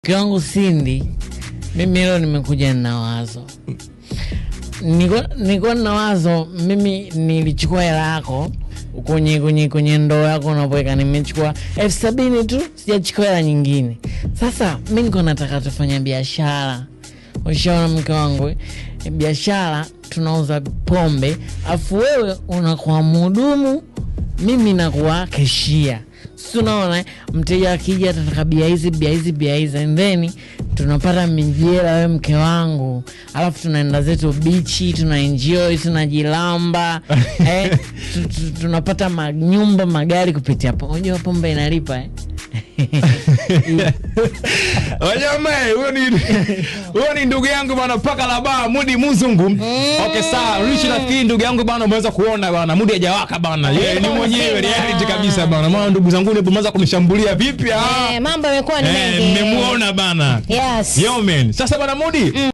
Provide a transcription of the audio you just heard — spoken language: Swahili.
Kiwangu Cindy, mimi leo nimekuja na wazo. Niko na wazo, mimi nilichukua hela yako kwenye ndoo yako unapoweka, nimechukua 70,000 tu, sijachukua hela nyingine. Sasa mimi niko nataka tufanye biashara. Ushaona mke wangu, biashara tunauza pombe, afu wewe unakuwa mhudumu, mimi nakuwa keshia. Tunaona mteja akija atataka bia hizi and then tunapata mijela wewe mke wangu, alafu tunaenda zetu bichi, tunaenjoy, tunajilamba tunapata manyumba, magari kupitia hapo. Unajua pombe inalipa Wajamae, huyo ni ndugu yangu bwana paka la baa Mudi Muzungu. Okay sawa, Rich nafikiri ndugu yangu bwana umeweza kuona bwana Mudi hajawaka bwana. Yeye ni mwenyewe reality kabisa bwana. Maana ndugu zangu ni mmeanza kunishambulia vipi? Mambo yamekuwa ni mengi. Mmemuona bana. Yes. Yo man. Sasa bwana Mudi